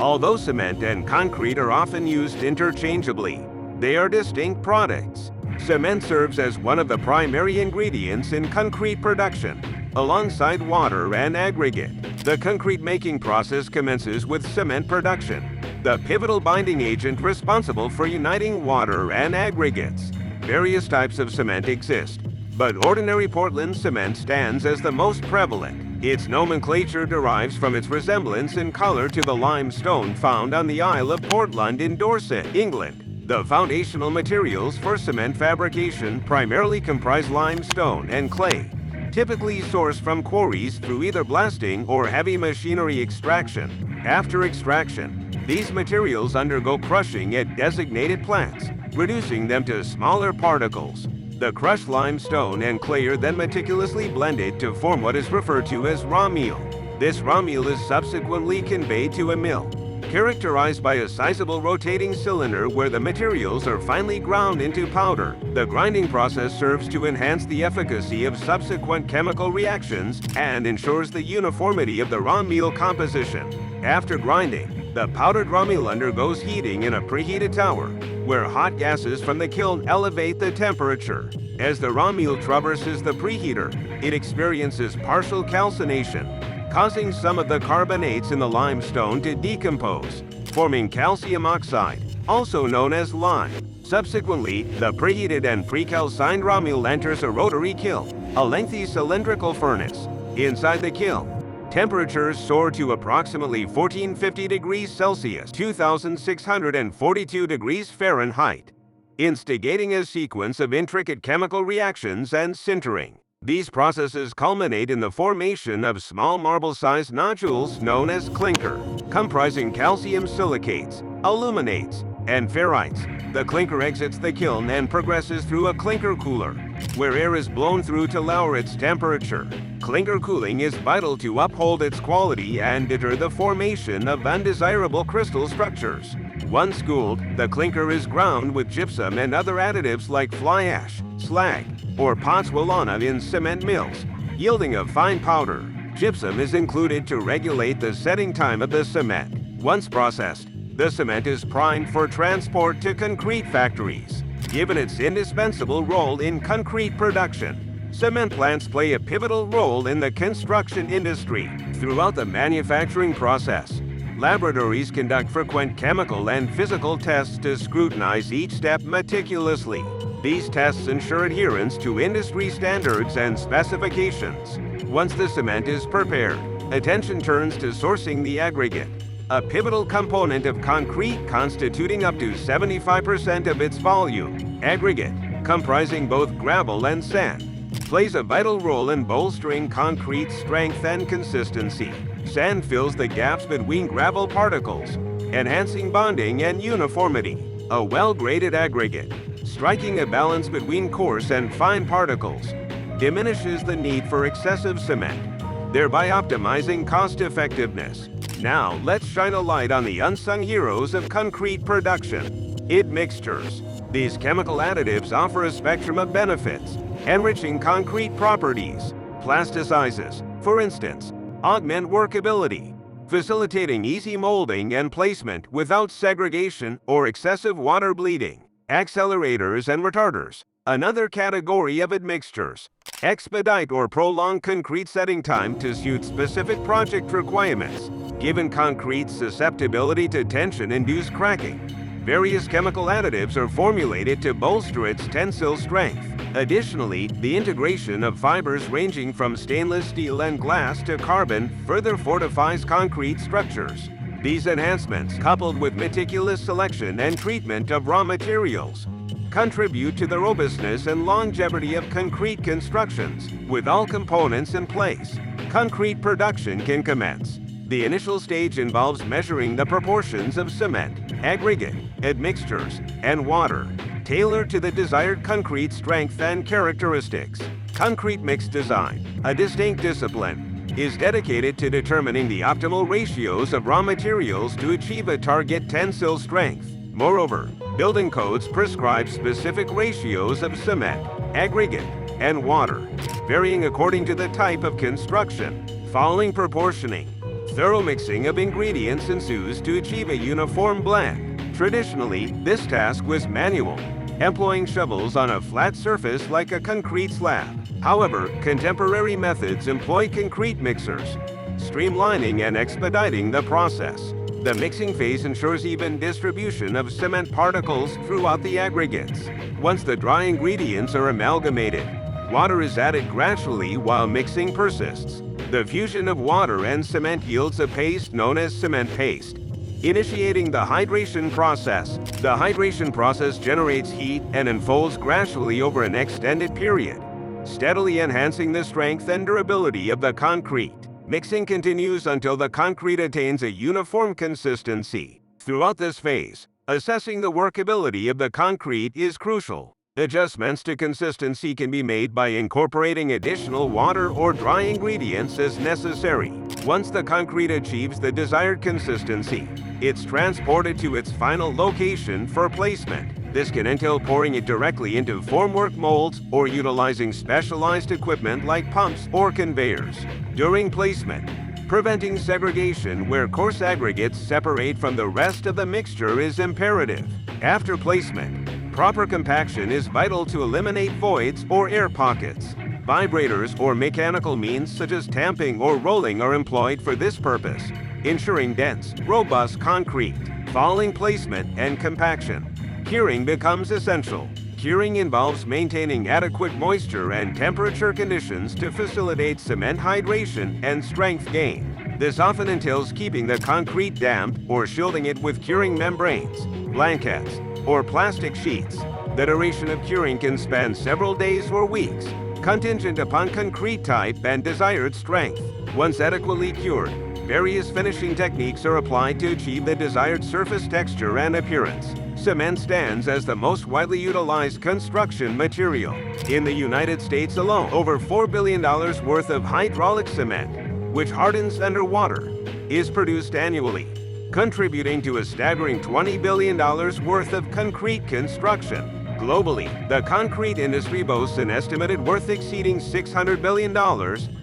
Although cement and concrete are often used interchangeably, they are distinct products. Cement serves as one of the primary ingredients in concrete production, alongside water and aggregate. The concrete making process commences with cement production, the pivotal binding agent responsible for uniting water and aggregates. Various types of cement exist, but ordinary Portland cement stands as the most prevalent. Its nomenclature derives from its resemblance in color to the limestone found on the Isle of Portland in Dorset, England. The foundational materials for cement fabrication primarily comprise limestone and clay, typically sourced from quarries through either blasting or heavy machinery extraction. After extraction, these materials undergo crushing at designated plants, reducing them to smaller particles. The crushed limestone and clay are then meticulously blended to form what is referred to as raw meal. This raw meal is subsequently conveyed to a mill, characterized by a sizable rotating cylinder where the materials are finely ground into powder. The grinding process serves to enhance the efficacy of subsequent chemical reactions and ensures the uniformity of the raw meal composition. After grinding, the powdered raw meal undergoes heating in a preheated tower, where hot gases from the kiln elevate the temperature. As the raw meal traverses the preheater, it experiences partial calcination, causing some of the carbonates in the limestone to decompose, forming calcium oxide, also known as lime. Subsequently, the preheated and precalcined raw meal enters a rotary kiln, a lengthy cylindrical furnace. Inside the kiln, temperatures soar to approximately 1450 degrees Celsius, 2642 degrees Fahrenheit, instigating a sequence of intricate chemical reactions and sintering. These processes culminate in the formation of small marble-sized nodules known as clinker, comprising calcium silicates, aluminates, and ferrites. The clinker exits the kiln and progresses through a clinker cooler, where air is blown through to lower its temperature. Clinker cooling is vital to uphold its quality and deter the formation of undesirable crystal structures. Once cooled, the clinker is ground with gypsum and other additives like fly ash, slag, or pozzolana in cement mills, yielding a fine powder. Gypsum is included to regulate the setting time of the cement. Once processed, the cement is primed for transport to concrete factories. Given its indispensable role in concrete production, cement plants play a pivotal role in the construction industry. Throughout the manufacturing process, laboratories conduct frequent chemical and physical tests to scrutinize each step meticulously. These tests ensure adherence to industry standards and specifications. Once the cement is prepared, attention turns to sourcing the aggregate, a pivotal component of concrete constituting up to 75% of its volume. Aggregate, comprising both gravel and sand, plays a vital role in bolstering concrete's strength and consistency. Sand fills the gaps between gravel particles, enhancing bonding and uniformity. A well-graded aggregate, striking a balance between coarse and fine particles, diminishes the need for excessive cement, thereby optimizing cost-effectiveness. Now, let's shine a light on the unsung heroes of concrete production: admixtures. These chemical additives offer a spectrum of benefits, enriching concrete properties. Plasticizes, for instance, augment workability, facilitating easy molding and placement without segregation or excessive water bleeding. Accelerators and retarders, another category of admixtures, expedite or prolong concrete setting time to suit specific project requirements. Given concrete's susceptibility to tension-induced cracking, various chemical additives are formulated to bolster its tensile strength. Additionally, the integration of fibers ranging from stainless steel and glass to carbon further fortifies concrete structures. These enhancements, coupled with meticulous selection and treatment of raw materials, contribute to the robustness and longevity of concrete constructions. With all components in place, concrete production can commence. The initial stage involves measuring the proportions of cement, aggregate, admixtures, and water, tailored to the desired concrete strength and characteristics. Concrete mix design, a distinct discipline, is dedicated to determining the optimal ratios of raw materials to achieve a target tensile strength. Moreover, building codes prescribe specific ratios of cement, aggregate, and water, varying according to the type of construction. Following proportioning, Thorough mixing of ingredients ensues to achieve a uniform blend. Traditionally, this task was manual, employing shovels on a flat surface like a concrete slab. However, contemporary methods employ concrete mixers, streamlining and expediting the process. The mixing phase ensures even distribution of cement particles throughout the aggregates. Once the dry ingredients are amalgamated, water is added gradually while mixing persists. The fusion of water and cement yields a paste known as cement paste, initiating the hydration process. The hydration process generates heat and unfolds gradually over an extended period, steadily enhancing the strength and durability of the concrete. Mixing continues until the concrete attains a uniform consistency. Throughout this phase, assessing the workability of the concrete is crucial. Adjustments to consistency can be made by incorporating additional water or dry ingredients as necessary. Once the concrete achieves the desired consistency, it's transported to its final location for placement. This can entail pouring it directly into formwork molds or utilizing specialized equipment like pumps or conveyors. During placement, preventing segregation where coarse aggregates separate from the rest of the mixture is imperative. After placement, proper compaction is vital to eliminate voids or air pockets. Vibrators or mechanical means such as tamping or rolling are employed for this purpose, ensuring dense, robust concrete. Following placement and compaction, curing becomes essential. Curing involves maintaining adequate moisture and temperature conditions to facilitate cement hydration and strength gain. This often entails keeping the concrete damp or shielding it with curing membranes, blankets, or plastic sheets. The duration of curing can span several days or weeks, contingent upon concrete type and desired strength. Once adequately cured, various finishing techniques are applied to achieve the desired surface texture and appearance. Cement stands as the most widely utilized construction material. In the United States alone, over $4 billion worth of hydraulic cement, which hardens underwater, is produced annually, contributing to a staggering $20 billion worth of concrete construction. Globally, the concrete industry boasts an estimated worth exceeding $600 billion,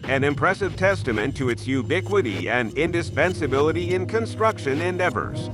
an impressive testament to its ubiquity and indispensability in construction endeavors.